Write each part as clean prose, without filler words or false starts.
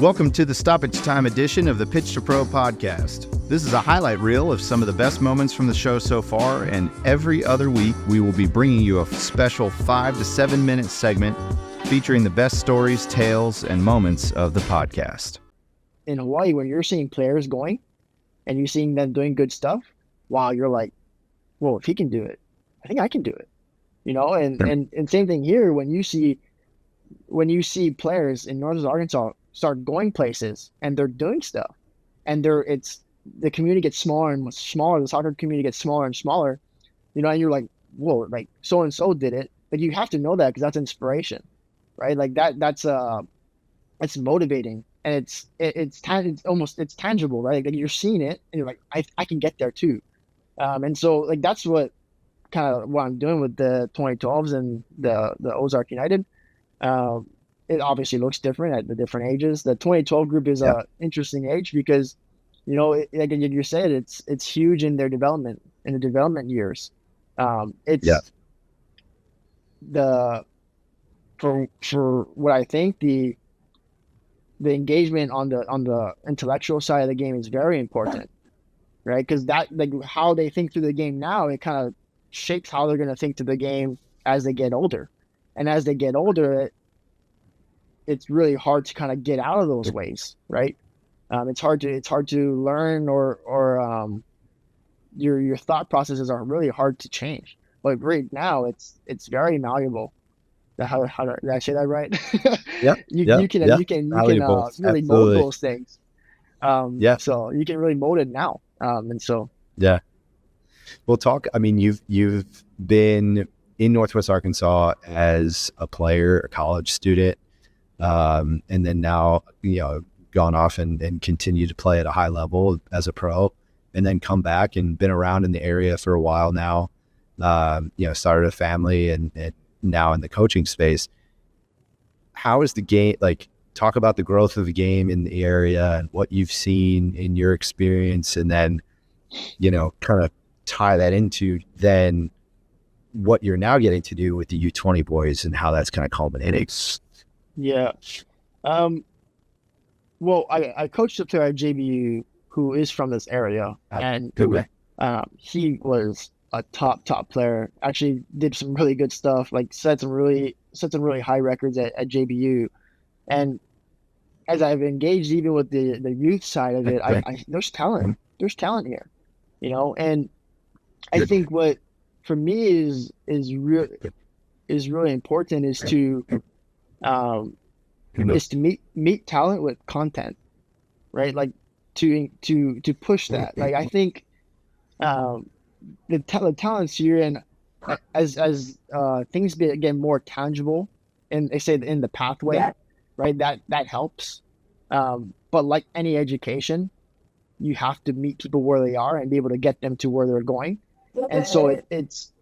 Welcome to the Stoppage Time edition of the Pitch to Pro podcast. This is a highlight reel of some of the best moments from the show so far, and every other week we will be bringing you a special 5 to 7 minute segment featuring the best stories, tales, and moments of the podcast. In Hawaii, when you're seeing players going and you're seeing them doing good stuff, wow, you're like, well, if he can do it, I think I can do it. You know, and same thing here when you see players in Northwest Arkansas start going places and they're doing stuff, and the community gets smaller and smaller, the soccer community gets smaller and smaller, you know, and you're like, whoa, like so and so did it. Like you have to know that because that's inspiration, right? Like that's motivating, and it's tangible, right? Like you're seeing it and you're like, I can get there too. And so like that's what I'm doing with the 2012s and the Ozark United. It obviously looks different at the different ages. The 2012 group is a interesting age because, you know, like you said, it's huge in their development, in the development years. For what I think, the engagement on the intellectual side of the game is very important, right? Because that, like, how they think through the game now, it kind of shapes how they're going to think to the game as they get older. And as they get older, it's really hard to kind of get out of those ways, right? It's hard to learn, or your thought processes are really hard to change. But right now, it's very malleable. How did I say that right? You can really mold those things. So you can really mold it now. We'll talk. I mean, you've been in Northwest Arkansas as a player, a college student, and then now, you know, gone off and continue to play at a high level as a pro, and then come back and been around in the area for a while now. You know, started a family and now in the coaching space. How is the game, like, talk about the growth of the game in the area and what you've seen in your experience, and then, you know, kind of tie that into then what you're now getting to do with the U20 boys and how that's kind of culminating. Yeah. Well, I coached a player at JBU who is from this area, and he was a top player. Actually did some really good stuff, like set some really high records at JBU. And as I've engaged even with the youth side of it, there's talent here, you know. And I think what for me is really important is to meet talent with content, right? Like to push that. Like I think the talents here, and as things get more tangible, and they say in the pathway, right? That helps. But like any education, you have to meet people where they are and be able to get them to where they're going. And so it's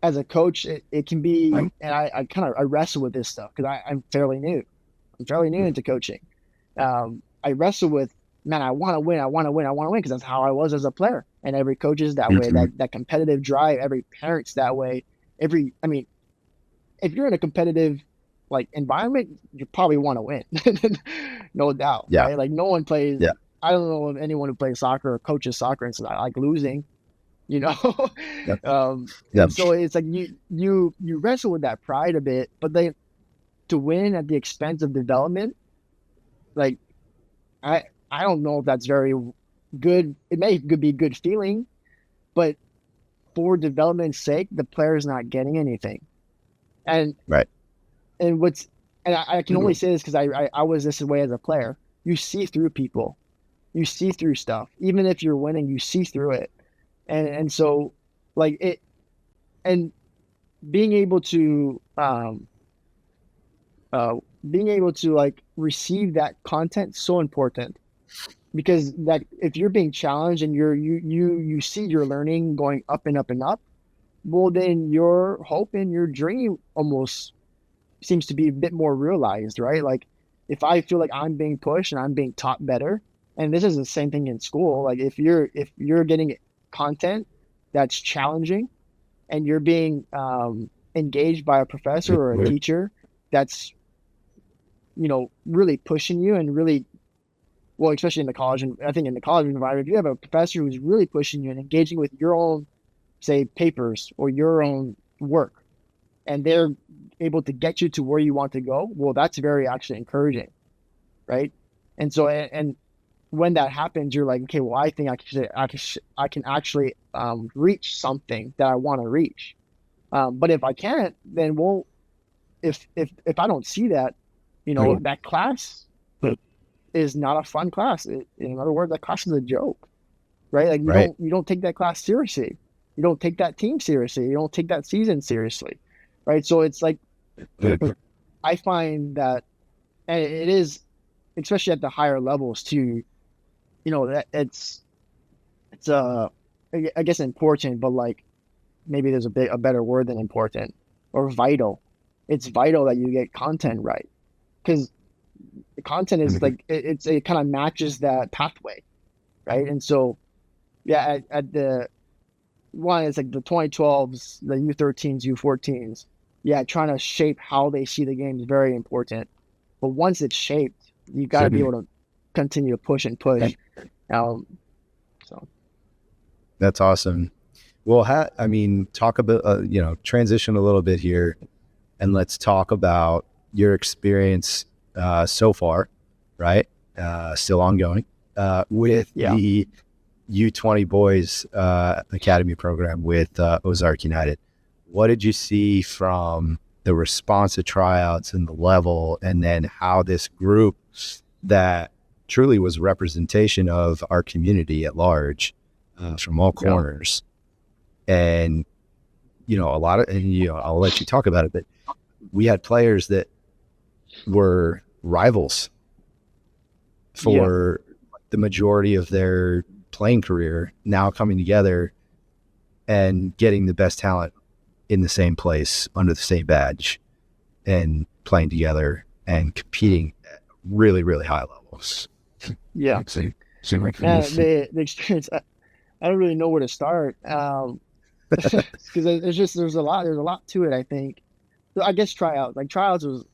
as a coach, it can be, and I wrestle with this stuff because I'm fairly new. I'm fairly new into coaching. I wrestle with, man, I want to win because that's how I was as a player. And every coach is that way. That competitive drive. Every parent's that way. If you're in a competitive like environment, you probably want to win, no doubt. Yeah. Right? Like no one plays. Yeah. I don't know of anyone who plays soccer or coaches soccer and says I like losing. You know. So it's like you wrestle with that pride a bit, but to win at the expense of development, like I don't know if that's very good. It may be good feeling, but for development's sake, the player is not getting anything. And I can only say this because I was this way as a player. You see through people, you see through stuff. Even if you're winning, you see through it. And so like it, and being able to like receive that content is so important, because that if you're being challenged and you see your learning going up and up and up, well then your hope and your dream almost seems to be a bit more realized, right? Like if I feel like I'm being pushed and I'm being taught better, and this is the same thing in school, like if you're getting content that's challenging and you're being engaged by a professor or a teacher that's, you know, really pushing you and really well, especially in the college, and I think in the college environment, if you have a professor who's really pushing you and engaging with your own, say, papers or your own work, and they're able to get you to where you want to go, well, that's very actually encouraging, right? And so, and when that happens, you're like, okay, well, I think I can actually reach something that I want to reach. But if I can't, then well, if I don't see that, that class is not a fun class. In other words, that class is a joke, right? Like Right. you don't take that class seriously. You don't take that team seriously. You don't take that season seriously, right? So it's like I find that, and it is, especially at the higher levels too. That it's I guess important, but like maybe there's a better word than important or vital. It's vital that you get content right, because the content is like it kind of matches that pathway, right? And so yeah, at the one, it's like the 2012s, the U13s, U14s. Yeah, trying to shape how they see the game is very important. But once it's shaped, you got to be able to continue to push and push. Um, so That's awesome. Well, I mean, talk about, transition a little bit here, and let's talk about your experience so far, right? Still ongoing with yeah, the U20 boys academy program with Ozark United. What did you see from the response to tryouts and the level, and then how this group that truly was representation of our community at large from all corners? And, a lot of, and, I'll let you talk about it, but we had players that were rivals for the majority of their playing career, now coming together and getting the best talent in the same place under the same badge and playing together and competing at really, really high levels. yeah. The experience, I don't really know where to start. Because there's a lot to it. I think. So I guess tryouts was,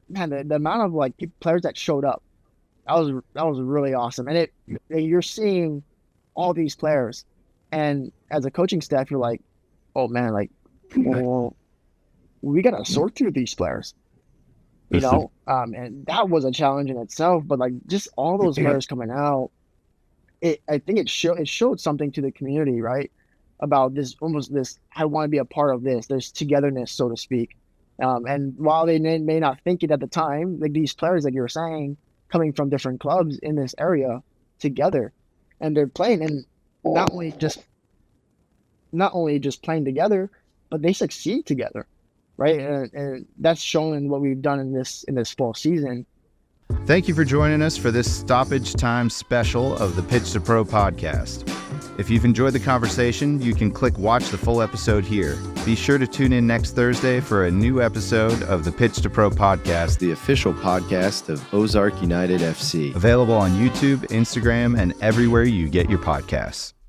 man, the amount of like players that showed up, that was really awesome. And you're seeing all these players, and as a coaching staff, you're like, oh man, like, well, we gotta sort through these players, and that was a challenge in itself. But like just all those players coming out, I think it showed something to the community, right? About this, almost this, I want to be a part of this togetherness, so to speak. And while they may not think it at the time, like these players, like you were saying, coming from different clubs in this area together, and they're playing, and not only just playing together, but they succeed together, right? And that's showing what we've done in this fall season. Thank you for joining us for this stoppage time special of the Pitch to Pro podcast. If you've enjoyed the conversation, you can click watch the full episode here. Be sure to tune in next Thursday for a new episode of the Pitch to Pro podcast, the official podcast of Ozark United FC. available on YouTube, Instagram, and everywhere you get your podcasts.